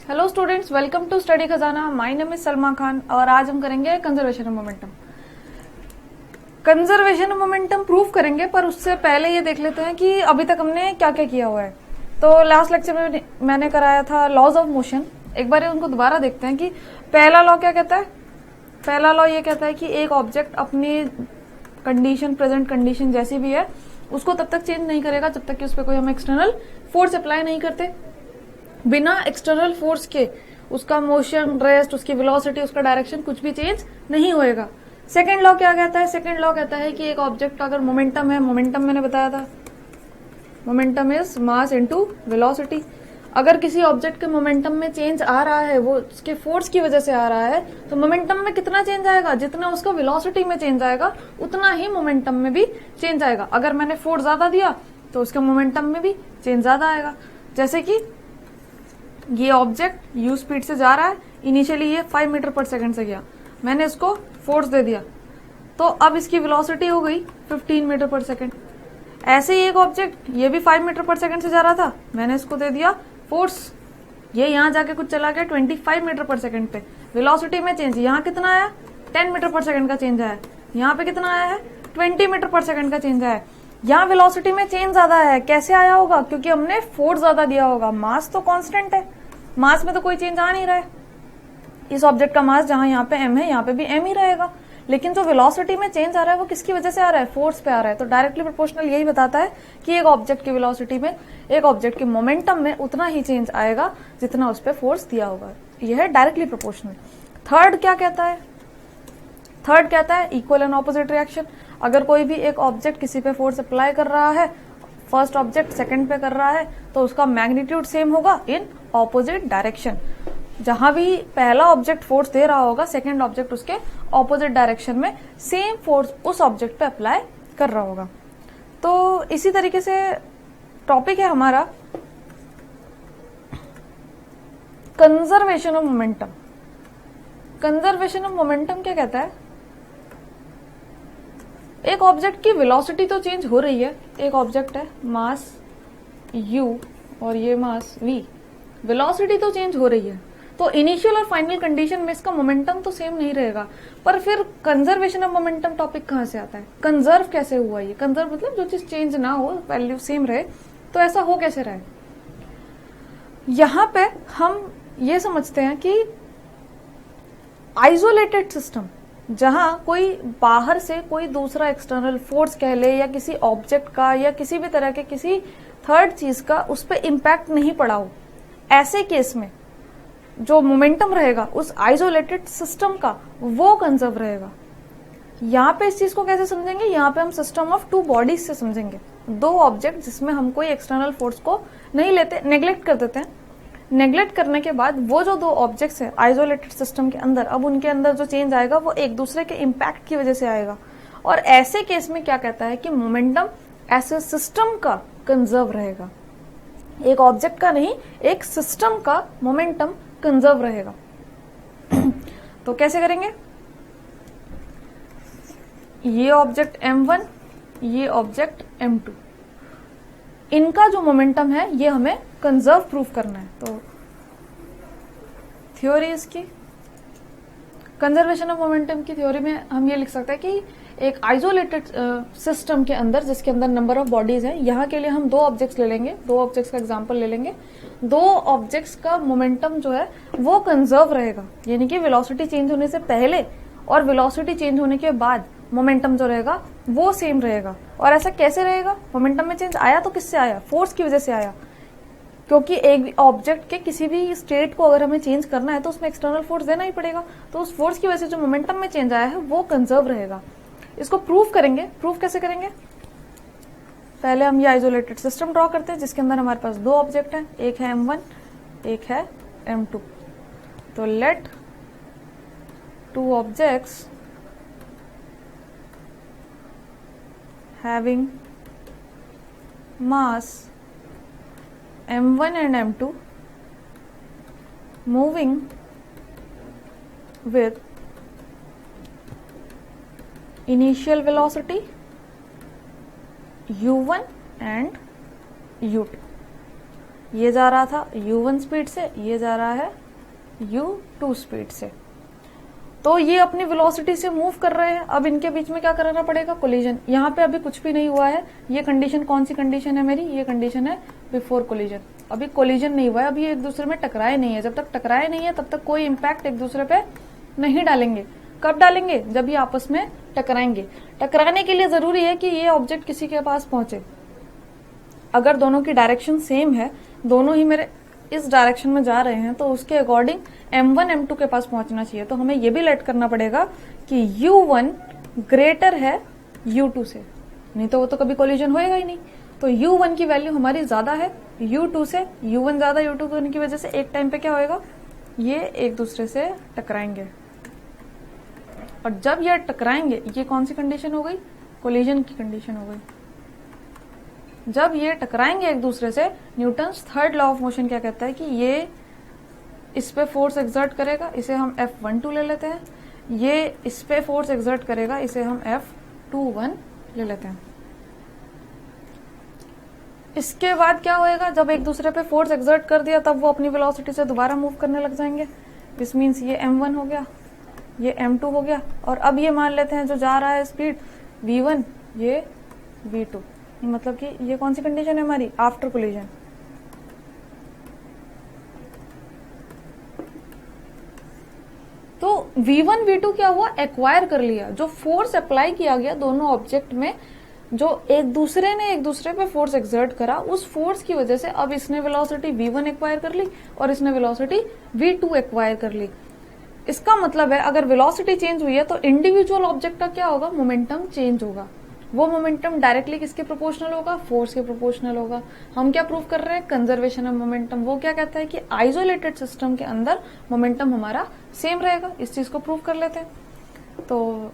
Hello students, welcome to study Khazana. My name is Salma Khan और आज हम करेंगे conservation of momentum. Conservation of momentum proof करेंगे, पर उससे पहले ये देख लेते हैं कि अभी तक हमने क्या क्या किया हुआ है। तो लास्ट लेक्चर में मैंने कराया था लॉज ऑफ मोशन। एक बार उनको दोबारा देखते हैं कि पहला लॉ क्या कहता है। पहला लॉ ये कहता है कि एक ऑब्जेक्ट अपनी कंडीशन, प्रेजेंट कंडीशन जैसी भी है, उसको तब तक चेंज नहीं करेगा जब तक कि उस पर कोई हम एक्सटर्नल फोर्स अप्लाई नहीं करते। बिना एक्सटर्नल फोर्स के उसका मोशन, रेस्ट, उसकी वेलोसिटी, उसका डायरेक्शन कुछ भी चेंज नहीं होएगा। सेकंड लॉ क्या कहता है? सेकंड लॉ कहता है कि एक ऑब्जेक्ट का अगर मोमेंटम है, मोमेंटम मैंने बताया था, momentum is mass into velocity. अगर किसी ऑब्जेक्ट के मोमेंटम में चेंज आ रहा है, वो उसके फोर्स की वजह से आ रहा है, तो मोमेंटम में कितना चेंज आएगा? जितना उसका वेलोसिटी में चेंज आएगा उतना ही मोमेंटम में भी चेंज आएगा। अगर मैंने फोर्स ज्यादा दिया तो उसके मोमेंटम में भी चेंज ज्यादा आएगा। जैसे कि ये ऑब्जेक्ट यू स्पीड से जा रहा है, इनिशियली ये 5 मीटर पर सेकंड से गया, मैंने इसको फोर्स दे दिया तो अब इसकी वेलोसिटी हो गई 15 मीटर पर सेकंड। ऐसे ही एक ऑब्जेक्ट ये भी 5 मीटर पर सेकंड से जा रहा था, मैंने इसको दे दिया फोर्स, ये यहाँ जाके कुछ चला गया 25 मीटर पर सेकंड पे। वेलोसिटी में चेंज यहाँ कितना आया? 10 मीटर पर सेकंड का चेंज आया। यहाँ पे कितना आया है? 20 मीटर पर सेकंड का चेंज आया। यहाँ वेलोसिटी में चेंज ज्यादा है। कैसे आया होगा? क्योंकि हमने फोर्स ज्यादा दिया होगा। मास तो कांस्टेंट है, मास में तो कोई चेंज आ नहीं रहा है। इस ऑब्जेक्ट का मास जहां यहाँ पे m है, यहाँ पे भी m ही रहेगा, लेकिन जो वेलोसिटी में चेंज आ रहा है वो किसकी वजह से आ रहा है? फोर्स पे आ रहा है। तो डायरेक्टली प्रोपोर्शनल यही बताता है कि एक ऑब्जेक्ट की वेलोसिटी में, एक ऑब्जेक्ट के मोमेंटम में उतना ही चेंज आएगा जितना उस पर फोर्स दिया होगा। यह है डायरेक्टली प्रोपोर्शनल। थर्ड क्या कहता है? थर्ड कहता है इक्वल एंड ऑपोजिट रिएक्शन। अगर कोई भी एक ऑब्जेक्ट किसी पे फोर्स अप्लाई कर रहा है, फर्स्ट ऑब्जेक्ट सेकंड पे कर रहा है, तो उसका मैग्नीट्यूड सेम होगा इन ऑपोजिट डायरेक्शन। जहां भी पहला ऑब्जेक्ट फोर्स दे रहा होगा, सेकंड ऑब्जेक्ट उसके ऑपोजिट डायरेक्शन में सेम फोर्स उस ऑब्जेक्ट पे अप्लाई कर रहा होगा। तो इसी तरीके से टॉपिक है हमारा conservation of momentum. Conservation of momentum क्या कहता है? एक ऑब्जेक्ट की वेलोसिटी तो चेंज हो रही है। एक ऑब्जेक्ट है, मास u और ये मास v, वेलोसिटी तो चेंज हो रही है। तो इनिशियल और फाइनल कंडीशन में इसका मोमेंटम तो सेम नहीं रहेगा। पर फिर कंजर्वेशन ऑफ मोमेंटम टॉपिक कहां से आता है? कंजर्व कैसे हुआ? ये कंजर्व मतलब जो चीज चेंज ना हो, वैल्यू सेम रहे। तो ऐसा हो कैसे रहा है? यहां पे हम ये समझते हैं कि आइसोलेटेड सिस्टम, जहां कोई बाहर से कोई दूसरा एक्सटर्नल फोर्स कह ले, या किसी ऑब्जेक्ट का या किसी भी तरह के किसी थर्ड चीज का उस पर इम्पैक्ट नहीं पड़ा हो, ऐसे केस में जो मोमेंटम रहेगा उस आइसोलेटेड सिस्टम का, वो कंजर्व रहेगा। यहाँ पे इस चीज को कैसे समझेंगे? यहाँ पे हम सिस्टम ऑफ टू बॉडीज से समझेंगे। दो ऑब्जेक्ट जिसमें हम कोई एक्सटर्नल फोर्स को नहीं लेते, नेग्लेक्ट कर देते हैं। नेग्लेक्ट करने के बाद वो जो दो ऑब्जेक्ट्स है आइसोलेटेड सिस्टम के अंदर, अब उनके अंदर जो चेंज आएगा वो एक दूसरे के इम्पैक्ट की वजह से आएगा। और ऐसे केस में क्या कहता है कि मोमेंटम ऐसे सिस्टम का कंजर्व रहेगा। एक ऑब्जेक्ट का नहीं, एक सिस्टम का मोमेंटम कंजर्व रहेगा। तो कैसे करेंगे? ये ऑब्जेक्ट m1, ये ऑब्जेक्ट m2, इनका जो मोमेंटम है ये हमें कंजर्व प्रूफ करना है। तो थ्योरी इसकी, कंजर्वेशन ऑफ मोमेंटम की थ्योरी में हम ये लिख सकते हैं कि एक आइसोलेटेड सिस्टम के अंदर, जिसके अंदर नंबर ऑफ बॉडीज हैं, यहाँ के लिए हम दो ऑब्जेक्ट्स ले लेंगे, दो ऑब्जेक्ट्स का एग्जांपल ले लेंगे। दो ऑब्जेक्ट्स का मोमेंटम जो है वो कंजर्व रहेगा, यानी कि वेलोसिटी चेंज होने से पहले और वेलोसिटी चेंज होने के बाद मोमेंटम जो रहेगा वो सेम रहेगा। और ऐसा कैसे रहेगा? मोमेंटम में चेंज आया तो किससे आया? फोर्स की वजह से आया, क्योंकि एक ऑब्जेक्ट के किसी भी स्टेट को अगर हमें चेंज करना है तो उसमें एक्सटर्नल फोर्स देना ही पड़ेगा। तो उस फोर्स की वजह से जो मोमेंटम में चेंज आया है वो कंजर्व रहेगा। इसको प्रूफ करेंगे। प्रूफ कैसे करेंगे? पहले हम ये आइसोलेटेड सिस्टम ड्रॉ करते हैं जिसके अंदर हमारे पास दो ऑब्जेक्ट हैं, एक है m1, एक है m2। तो let two objects having mass m1 and m2 moving with initial velocity u1 and u2। ये जा रहा था u1 स्पीड से, ये जा रहा है u2 स्पीड से। तो ये अपनी वेलोसिटी से मूव कर रहे हैं। अब इनके बीच में क्या कराना पड़ेगा, कोलिजन। यहाँ पे अभी कुछ भी नहीं हुआ है। ये कंडीशन कौन सी कंडीशन है मेरी, ये कंडीशन है बिफोर कोलिजन। अभी कोलिजन नहीं हुआ है, अभी एक दूसरे में टकराए नहीं है। जब तक टकराए नहीं है तब तक कोई इम्पैक्ट एक दूसरे पे नहीं डालेंगे। कब डालेंगे, जब ये आपस में टकराएंगे। टकराने के लिए जरूरी है कि ये ऑब्जेक्ट किसी के पास पहुंचे। अगर दोनों की डायरेक्शन सेम है, दोनों ही मेरे इस डायरेक्शन में जा रहे हैं, तो उसके अकॉर्डिंग m1 m2 के पास पहुंचना चाहिए। तो हमें ये भी लेट करना पड़ेगा कि u1 ग्रेटर है u2 से, नहीं तो वो तो कभी कोलिजन होएगा ही नहीं। तो u1 की वैल्यू हमारी ज्यादा है u2 से। u1 ज्यादा u2 होने की वजह से एक टाइम पे क्या होएगा, ये एक दूसरे से टकराएंगे। और जब ये टकराएंगे, ये कौन सी कंडीशन हो गई, कोलिजन की कंडीशन हो गई। जब ये टकराएंगे एक दूसरे से, Newton's third law of motion क्या कहता है कि ये इस पे फोर्स एक्सर्ट करेगा, इसे हम F12 ले लेते हैं। ये इस पे फोर्स एक्सर्ट करेगा, इसे हम F21 ले लेते हैं। इसके बाद क्या होएगा, जब एक दूसरे पे फोर्स एक्सर्ट कर दिया तब वो अपनी वेलोसिटी से दोबारा मूव करने लग जाएंगे। दिस मीन्स ये m1 हो गया, ये m2 हो गया। और अब ये मान लेते हैं जो जा रहा है स्पीड v1, ये v2। मतलब कि ये कौन सी कंडीशन है हमारी, आफ्टर कोलिजन। तो v1 v2 क्या हुआ, एक्वायर कर लिया। जो फोर्स अप्लाई किया गया दोनों ऑब्जेक्ट में, जो एक दूसरे ने एक दूसरे पे फोर्स एक्सर्ट करा, उस फोर्स की वजह से अब इसने वेलोसिटी v1 एक्वायर कर ली और इसने वेलोसिटी v2 एक्वायर कर ली। इसका मतलब है अगर वेलोसिटी चेंज हुई है तो इंडिविजुअल ऑब्जेक्ट का क्या होगा, मोमेंटम चेंज होगा। वो मोमेंटम डायरेक्टली किसके प्रोपोर्शनल होगा, फोर्स के प्रोपोर्शनल होगा। हम क्या प्रूव कर रहे हैं, कंजर्वेशन ऑफ मोमेंटम। वो क्या कहता है कि आइसोलेटेड सिस्टम के अंदर मोमेंटम हमारा सेम रहेगा। इस चीज को प्रूव कर लेते हैं। तो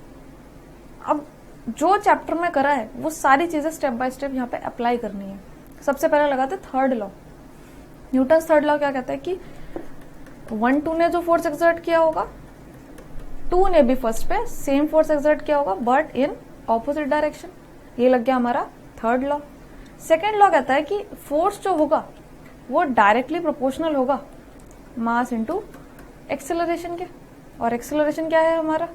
अब जो चैप्टर में करा है वो सारी चीजें स्टेप बाय स्टेप यहाँ पे अप्लाई करनी है। सबसे पहले लगाते third law. Newton third law क्या कहता है कि 1 2 ने जो फोर्स एक्सर्ट किया होगा, 2 ने भी फर्स्ट पे सेम फोर्स एक्सर्ट किया होगा बट इन ऑपोजिट डायरेक्शन। ये लग गया हमारा थर्ड लॉ। सेकेंड लॉ कहता है कि फोर्स जो होगा वो डायरेक्टली प्रोपोर्शनल होगा मास इनटू एक्सेलरेशन के। और एक्सेलरेशन क्या है हमारा,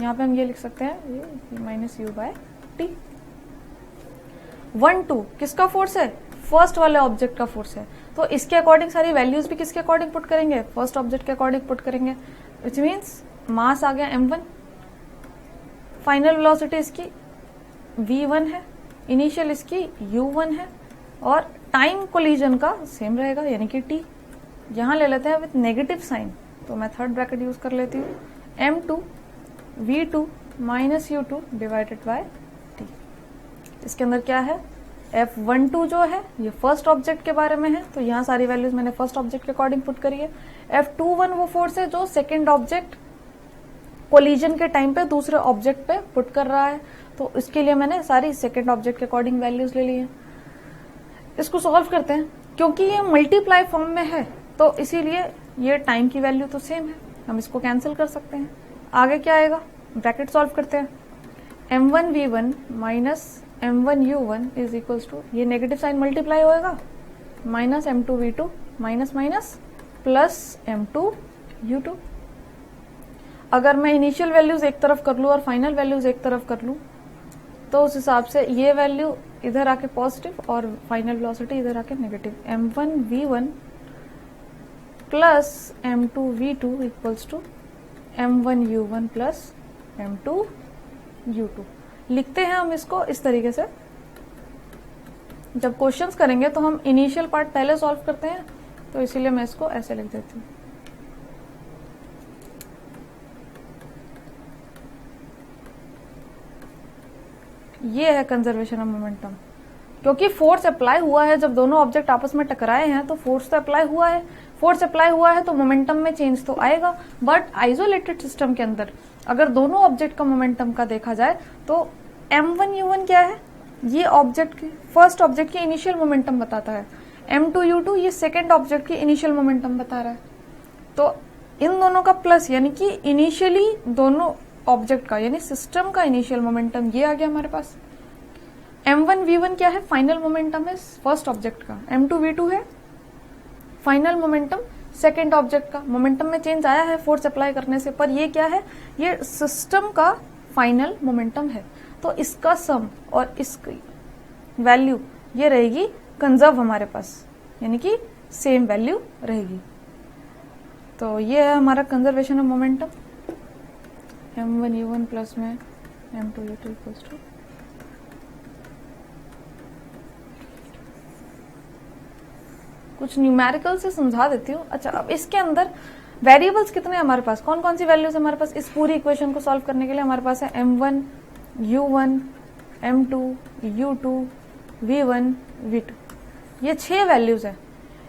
यहाँ पे हम ये लिख सकते हैं, ये माइनस u बाय टी। 1 2 किसका फोर्स है, फर्स्ट वाले ऑब्जेक्ट का फोर्स है। तो इसके अकॉर्डिंग सारी वैल्यूज भी किसके अकॉर्डिंग पुट करेंगे, फर्स्ट ऑब्जेक्ट के अकॉर्डिंग पुट करेंगे। विच मीन्स मास आ गया m1, फाइनल वेलोसिटी इसकी v1 है, इनिशियल इसकी u1 है, और टाइम कोलिजन का सेम रहेगा यानी कि t। यहां ले लेते हैं विथ नेगेटिव साइन, तो मैं थर्ड ब्रैकेट यूज कर लेती हूँ, m2 v2 minus u2 divided by t। इसके अंदर क्या है, F12 जो है ये फर्स्ट ऑब्जेक्ट के बारे में है, तो यहाँ सारी वैल्यूज मैंने फर्स्ट ऑब्जेक्ट के अकॉर्डिंग पुट करी है। F21 वो फोर्स है जो सेकेंड ऑब्जेक्ट कोलिजन के टाइम पे दूसरे ऑब्जेक्ट पे पुट कर रहा है, तो इसके लिए मैंने सारी सेकेंड ऑब्जेक्ट के अकॉर्डिंग वैल्यूज ले ली है। इसको सॉल्व करते हैं, क्योंकि ये मल्टीप्लाई फॉर्म में है तो इसीलिए ये टाइम की वैल्यू तो सेम है, हम इसको कैंसिल कर सकते हैं। आगे क्या आएगा, ब्रैकेट सॉल्व करते हैं। m1 v1 minus m1 u1 is equals to, ये नेगेटिव साइन मल्टीप्लाई होएगा, minus m2 v2 minus minus plus m2 u2। अगर मैं इनिशियल वैल्यूज एक तरफ कर लूं और फाइनल वैल्यूज एक तरफ कर लूं तो उस हिसाब से ये वैल्यू इधर आके पॉजिटिव और फाइनल वेलोसिटी इधर आके negative. m1 v1 plus m2 v2 equals to m1 u1 plus m2 u2। लिखते हैं हम इसको इस तरीके से। जब क्वेश्चंस करेंगे तो हम इनिशियल पार्ट पहले सॉल्व करते हैं, तो इसीलिए मैं इसको ऐसे लिख देती हूँ। ये है कंजर्वेशन ऑफ मोमेंटम, क्योंकि फोर्स अप्लाई हुआ है। जब दोनों ऑब्जेक्ट आपस में टकराए हैं तो फोर्स तो अप्लाई हुआ है, फोर्स अप्लाई हुआ है तो मोमेंटम में चेंज तो आएगा। बट आइसोलेटेड सिस्टम के अंदर अगर दोनों ऑब्जेक्ट का मोमेंटम का देखा जाए तो m1 u1 क्या है, ये ऑब्जेक्ट की फर्स्ट ऑब्जेक्ट की इनिशियल मोमेंटम बताता है, m2 u2 ये सेकेंड ऑब्जेक्ट की इनिशियल मोमेंटम बता रहा है। तो इन दोनों का प्लस यानी कि इनिशियली दोनों ऑब्जेक्ट का यानी सिस्टम का इनिशियल मोमेंटम ये आ गया हमारे पास। m1 v1 क्या है, फाइनल मोमेंटम है फर्स्ट ऑब्जेक्ट का, m2 v2 है फाइनल मोमेंटम सेकेंड ऑब्जेक्ट का, मोमेंटम में चेंज आया है फोर्स अप्लाई करने से, पर ये क्या है, ये सिस्टम का फाइनल मोमेंटम है। तो इसका सम और इसकी वैल्यू ये रहेगी कंजर्व हमारे पास, यानी कि सेम वैल्यू रहेगी। तो ये है हमारा conservation of momentum, m1u1 plus में m2u2 इक्वल्स टू कुछ न्यूमेरिकल से समझा देती हूँ। अच्छा, अब इसके अंदर वेरिएबल्स कितने हैं हमारे पास, कौन कौन सी वैल्यूज हमारे पास इस पूरी इक्वेशन को सॉल्व करने के लिए हमारे पास है m1 u1 m2 u2 v1 v2, ये 6 वैल्यूज है।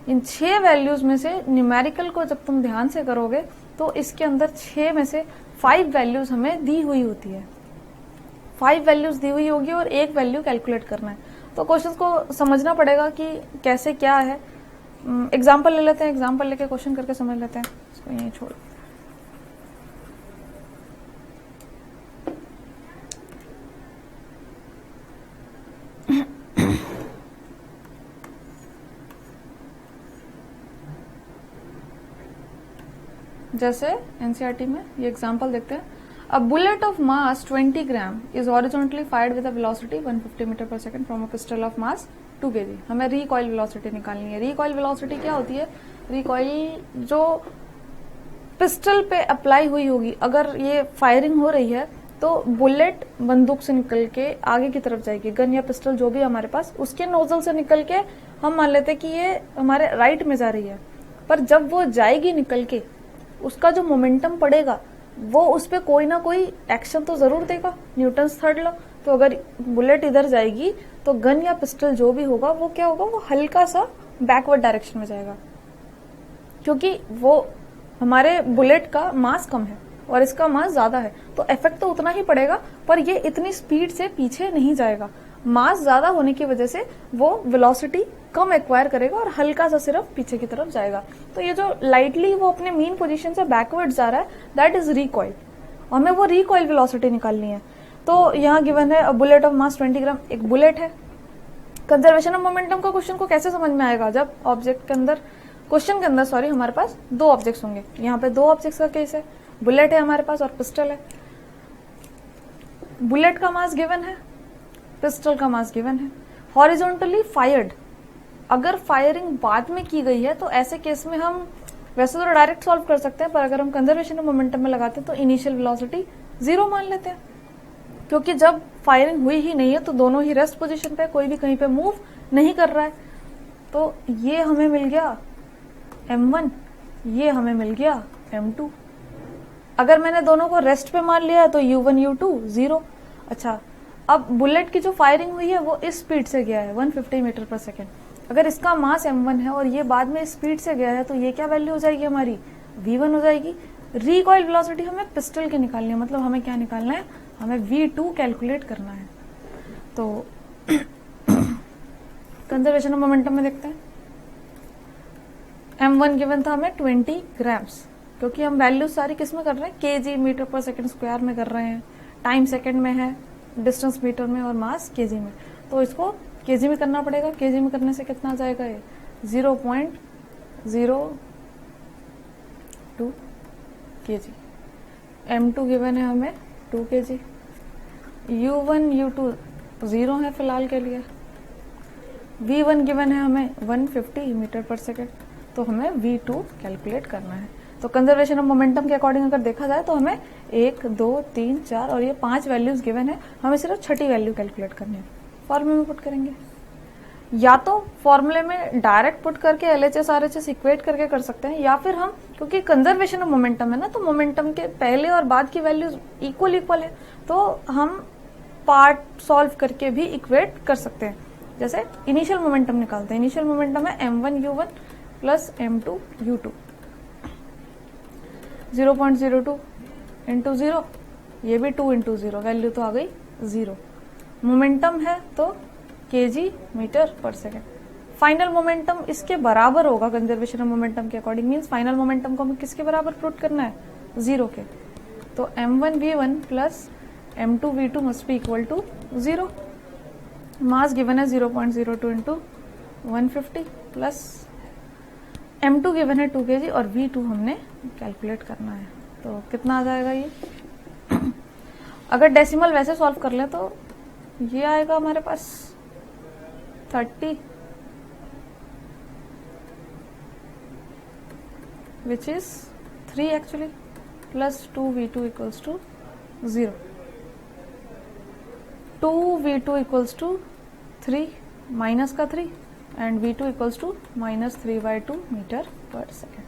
इन 6 वैल्यूज में से न्यूमेरिकल को जब तुम ध्यान से करोगे तो इसके अंदर 6 में से 5 वैल्यूज हमें दी हुई होती है, 5 वैल्यूज दी हुई होगी और एक वैल्यू कैलकुलेट करना है। तो क्वेश्चन को समझना पड़ेगा कि कैसे क्या है। एग्जाम्पल ले लेते हैं, एग्जाम्पल लेके क्वेश्चन करके समझ लेते हैं, इसको यहीं छोड़। जैसे एनसीईआरटी में ये एग्जांपल देखते हैं। A bullet of mass 20 gram is horizontally fired with a velocity 150 metre per second from a pistol of mass 2 kg। हमें रिकॉइल वेलोसिटी निकालनी है। रिकॉइल वेलोसिटी क्या होती है, रिकॉइल जो पिस्टल पे अप्लाई हुई होगी, अगर ये फायरिंग हो रही है तो बुलेट बंदूक से निकल के आगे की तरफ जाएगी, गन या पिस्टल जो भी हमारे पास, उसके नोजल से निकल के हम मान लेते हैं कि ये हमारे राइट में जा रही है, पर जब वो जाएगी निकल के, उसका जो मोमेंटम पड़ेगा वो उस पर कोई ना कोई एक्शन तो जरूर देगा, न्यूटन्स थर्ड लॉ। तो अगर बुलेट इधर जाएगी तो गन या पिस्टल जो भी होगा वो क्या होगा, वो हल्का सा बैकवर्ड डायरेक्शन में जाएगा, क्योंकि वो हमारे बुलेट का मास कम है और इसका मास ज्यादा है, तो इफेक्ट तो उतना ही पड़ेगा, पर ये इतनी स्पीड से पीछे नहीं जाएगा। मास ज्यादा होने की वजह से वो वेलोसिटी कम एक्वायर करेगा और हल्का सा सिर्फ पीछे की तरफ जाएगा। तो ये जो लाइटली वो अपने मीन पोजीशन से बैकवर्ड जा रहा है, दैट इज रिकॉइल। हमें वो रिकॉइल वेलोसिटी निकालनी है। तो यहाँ गिवन है बुलेट ऑफ मास 20 ग्राम, एक बुलेट है। कंजर्वेशन ऑफ मोमेंटम का क्वेश्चन को कैसे समझ में आएगा, जब ऑब्जेक्ट के अंदर, क्वेश्चन के अंदर सॉरी, हमारे पास 2 ऑब्जेक्ट्स होंगे। यहाँ पे 2 ऑब्जेक्ट्स का केस है, बुलेट है हमारे पास और पिस्टल है। बुलेट का मास गिवन है, पिस्टल का मास गिवन है, हॉरिजॉन्टली फायर्ड। अगर फायरिंग बाद में की गई है तो ऐसे केस में हम वैसे तो डायरेक्ट सॉल्व कर सकते हैं, पर अगर हम कंजर्वेशन ऑफ मोमेंटम में लगाते हैं तो इनिशियल वेलोसिटी 0 मान लेते हैं, क्योंकि जब फायरिंग हुई ही नहीं है तो दोनों ही रेस्ट पोजीशन पे, कोई भी कहीं पे मूव नहीं कर रहा है। तो ये हमें मिल गया m1, ये हमें मिल गया m2। अगर मैंने दोनों को रेस्ट पे मान लिया तो u1 u2 0। अच्छा, अब बुलेट की जो फायरिंग हुई है वो इस स्पीड से गया है 150 मीटर पर सेकेंड। अगर इसका मास m1 है और ये बाद में स्पीड से गया है तो ये क्या वैल्यू हो जाएगी, हमारी v1 हो जाएगी। रिकॉइल वेलोसिटी हमें पिस्टल की निकालनी है, मतलब हमें क्या निकालना है, हमें v2 कैलकुलेट करना है। तो कंजर्वेशन ऑफ मोमेंटम में देखते हैं। m1 गिवन था हमें 20 ग्राम्स, क्योंकि हम वैल्यू सारी किस में कर रहे हैं, kg metre per second square में कर रहे हैं, टाइम सेकंड में है, डिस्टेंस मीटर में और मास kg में। तो इसको kg में करना पड़ेगा। kg में करने से कितना आ जाएगा, ये 0.02 kg। m2 गिवन है हमें 2 kg। u1 u2 0 है फिलहाल के लिए। v1 गिवन है हमें 150 मीटर पर सेकेंड, तो हमें v2 कैलकुलेट करना है। तो कंजर्वेशन ऑफ मोमेंटम के अकॉर्डिंग अगर देखा जाए तो हमें 1 2 3 4 और ये 5 वैल्यूज गिवन है, हमें सिर्फ छठी वैल्यू कैलकुलेट करनी है। फॉर्मूले में पुट करेंगे, या तो फॉर्मूले में डायरेक्ट पुट करके LHS RHS इक्वेट करके कर सकते हैं, या फिर हम, क्योंकि कंजर्वेशन ऑफ मोमेंटम है ना, तो मोमेंटम के पहले और बाद की वैल्यूज इक्वल है, तो हम पार्ट सॉल्व करके भी इक्वेट कर सकते हैं। जैसे इनिशियल मोमेंटम निकालते हैं। इनिशियल मोमेंटम है m1 u1 plus m2 u2, 0.02 into 0, ये भी 2 इंटू 0, वैल्यू तो आ गई 0। मोमेंटम है तो kg मीटर पर सेकेंड। फाइनल मोमेंटम इसके बराबर होगा कंजर्वेशन ऑफ मोमेंटम के अकॉर्डिंग, मीन्स फाइनल मोमेंटम को हमें किसके बराबर पुट करना है, 0 के। तो m1 v1 plus m2 v2 must be equal to 0। Mass given है 0.02 इंटू 150 प्लस m2 गिवन है 2 kg और v2 हमने कैलकुलेट करना है। तो कितना आ जाएगा ये अगर डेसिमल वैसे सॉल्व कर ले तो ये आएगा हमारे पास 30 which is 3 actually plus 2v2 equals to 0। 2v2 equals to 3 minus का 3 and v2 equals to -3/2 metre पर सेकेंड।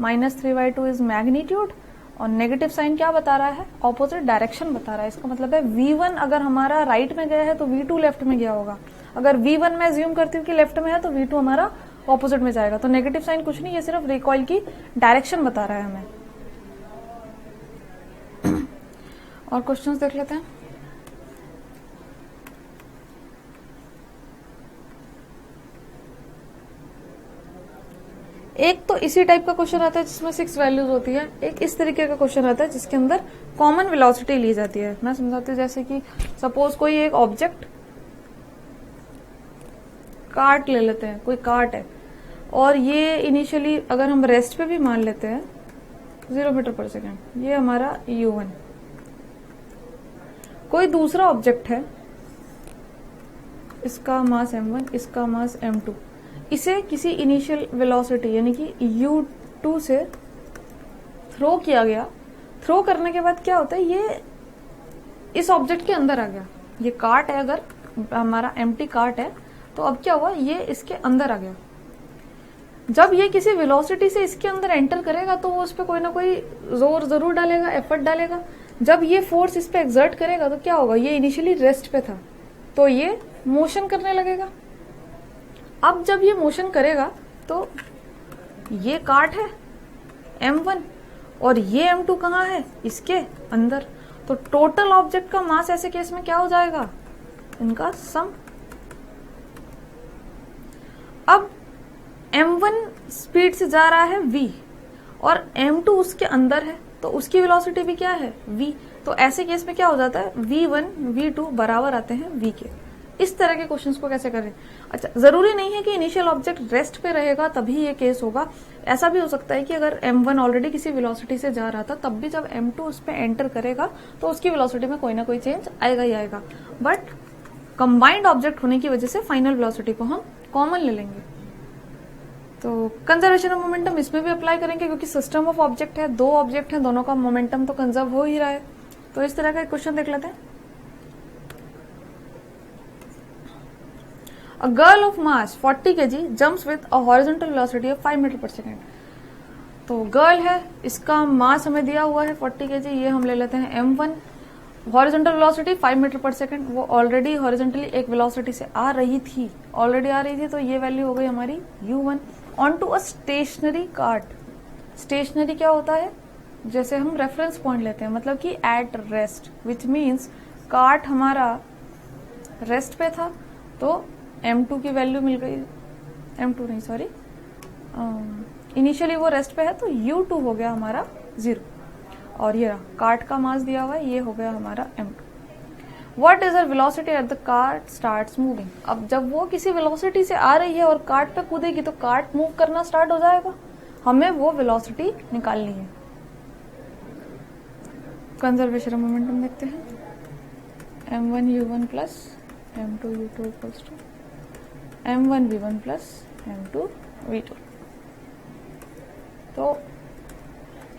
-3/2 इज मैग्नीट्यूड और नेगेटिव साइन क्या बता रहा है, ऑपोजिट डायरेक्शन बता रहा है। इसका मतलब है v1 अगर हमारा राइट में गया है तो v2 लेफ्ट में गया होगा। अगर v1 मैं अज्यूम करती हूँ कि लेफ्ट में है तो v2 हमारा ऑपोजिट में जाएगा। तो नेगेटिव साइन कुछ नहीं, ये सिर्फ रिकॉइल की डायरेक्शन बता रहा है हमें। और क्वेश्चंस देख लेते हैं। एक तो इसी टाइप का क्वेश्चन आता है जिसमें 6 वैल्यूज होती है, एक इस तरीके का क्वेश्चन आता है जिसके अंदर कॉमन वेलोसिटी ली जाती है। मैं समझाती हूँ, जैसे कि सपोज कोई एक ऑब्जेक्ट कार्ट ले लेते हैं, कोई कार्ट है और ये इनिशियली अगर हम रेस्ट पे भी मान लेते हैं 0 मीटर पर सेकेंड, ये हमारा u1। कोई दूसरा ऑब्जेक्ट है, इसका मास m1, इसका मास m2, इसे किसी इनिशियल वेलोसिटी यानी कि u2 से थ्रो किया गया। थ्रो करने के बाद क्या होता है, ये इस ऑब्जेक्ट के अंदर आ गया। ये कार्ट है, अगर हमारा एम्प्टी कार्ट है तो अब क्या हुआ, ये इसके अंदर आ गया। जब ये किसी वेलोसिटी से इसके अंदर एंटर करेगा तो वो उस पर कोई ना कोई जोर जरूर डालेगा, एफर्ट डालेगा। जब ये फोर्स इस पे एक्सर्ट करेगा तो क्या होगा, ये इनिशियली रेस्ट पे था तो ये मोशन करने लगेगा। अब जब ये मोशन करेगा तो ये कार्ट है m1 और ये m2 कहाँ है, इसके अंदर। तो टोटल ऑब्जेक्ट का मास ऐसे केस में क्या हो जाएगा, इनका सम। अब m1 स्पीड से जा रहा है v और m2 उसके अंदर है तो उसकी वेलोसिटी भी क्या है v। तो ऐसे केस में क्या हो जाता है, v1 v2 बराबर आते हैं v के। इस तरह के क्वेश्चंस को कैसे करें। अच्छा, जरूरी नहीं है कि इनिशियल ऑब्जेक्ट रेस्ट पे रहेगा तभी ये केस होगा। ऐसा भी हो सकता है कि अगर m1 ऑलरेडी किसी वेलोसिटी से जा रहा था तब भी जब m2 उस पे एंटर करेगा तो उसकी वेलोसिटी में कोई ना कोई चेंज आएगा ही आएगा। बट कंबाइंड ऑब्जेक्ट होने की वजह से फाइनल वेलोसिटी को हम कॉमन ले लेंगे। तो कंजर्वेशन ऑफ मोमेंटम इसमें भी अप्लाई करेंगे क्योंकि सिस्टम ऑफ ऑब्जेक्ट है, 2 ऑब्जेक्ट है, दोनों का मोमेंटम तो कंजर्व हो ही रहा है। तो इस तरह का क्वेश्चन देख लेते हैं। A girl of mass 40 kg jumps with a horizontal velocity of 5 metre पर सेकेंड। तो गर्ल है, इसका मास हमें दिया हुआ है 40 kg, ये हम ले लेते हैं m1। हॉरिजॉन्टल वेलोसिटी 5 मीटर पर सेकेंड, वो ऑलरेडी हॉरिजॉन्टली एक वेलोसिटी से आ रही थी, तो ये वैल्यू हो गई हमारी u1 on to a stationary cart. Stationary क्या होता है, जैसे हम रेफरेंस पॉइंट लेते हैं, मतलब कि at rest, which means cart हमारा रेस्ट पे था तो m2 की वैल्यू मिल गई, m2 नहीं सॉरी, इनिशियली वो रेस्ट पे है तो u2 हो गया हमारा 0 और ये कार्ट का मास दिया हुआ है, ये हो गया हमारा m2। What is the velocity at the cart starts moving. अब जब वो किसी वेलोसिटी से आ रही है और कार्ट पे कूदेगी तो कार्ट मूव करना स्टार्ट हो जाएगा, हमें वो वेलोसिटी निकालनी है। कंजर्वेशन ऑफ मोमेंटम देखते हैं। m1 u1 plus m2 u2 equals to m1 v1 plus m2 v2। तो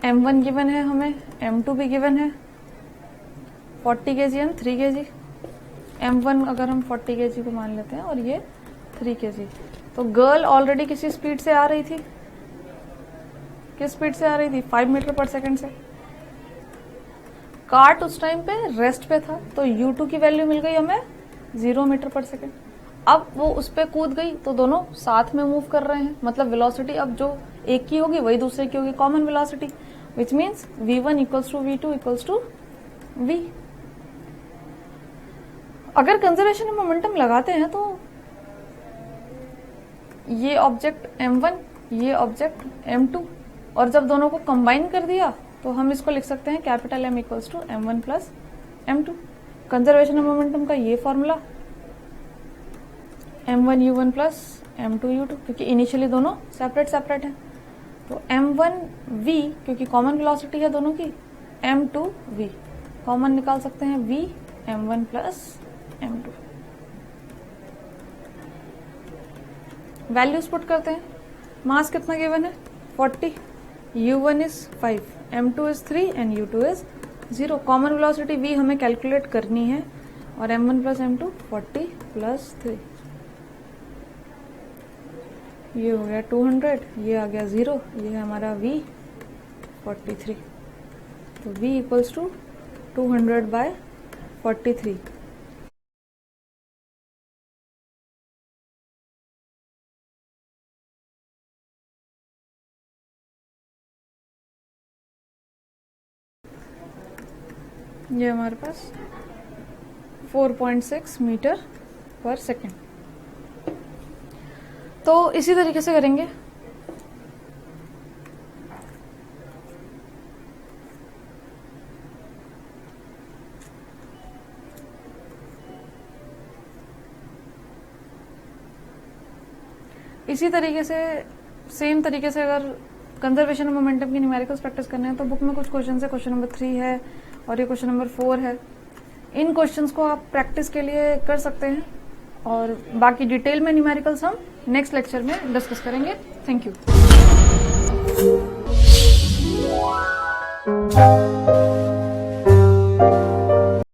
m1 गिवन है हमें, m2 भी गिवन है, 40 kg एंड 3 kg। m1 अगर हम 40 kg को मान लेते हैं और ये 3 kg, तो गर्ल ऑलरेडी किसी स्पीड से आ रही थी, किस स्पीड से आ रही थी, 5 मीटर पर सेकेंड से। कार्ट उस टाइम पे रेस्ट पे था तो u2 की वैल्यू मिल गई हमें 0 मीटर पर सेकेंड। अब वो उस पे कूद गई तो दोनों साथ में मूव कर रहे हैं, मतलब वेलोसिटी अब जो एक की होगी वही दूसरे की होगी, common velocity, which means v1 equals to v2 equals to v। अगर कंजर्वेशन ऑफ मोमेंटम लगाते हैं तो ये ऑब्जेक्ट m1, ये ऑब्जेक्ट m2, और जब दोनों को कंबाइन कर दिया तो हम इसको लिख सकते हैं capital M equals to m1 plus m2। Conservation of momentum का ये formula m1 u1 plus m2 u2, क्योंकि इनिशियली दोनों सेपरेट सेपरेट हैं। तो m1v क्योंकि कॉमन वेलोसिटी है दोनों की, m2v कॉमन निकाल सकते हैं v m1 plus m2। Values put करते हैं। मास कितना गिवन है 40, u1 is 5, m2 is 3 and u2 is 0। Common velocity v हमें कैलकुलेट करनी है और m1 प्लस m2 40 प्लस 3, ये हो गया 200, ये आ गया 0, ये है हमारा v 43। तो v इक्वल्स टू 200/43। ये हमारे पास 4.6 मीटर पर सेकेंड। तो इसी तरीके से करेंगे। इसी तरीके से सेम तरीके से अगर कंजर्वेशन ऑफ मोमेंटम की न्यूमेरिकल्स प्रैक्टिस करने हैं तो बुक में कुछ क्वेश्चन है, क्वेश्चन नंबर 3 है और ये क्वेश्चन नंबर 4 है। इन क्वेश्चंस को आप प्रैक्टिस के लिए कर सकते हैं और बाकी डिटेल में न्यूमेरिकल्स हम नेक्स्ट लेक्चर में डिस्कस करेंगे। Thank you.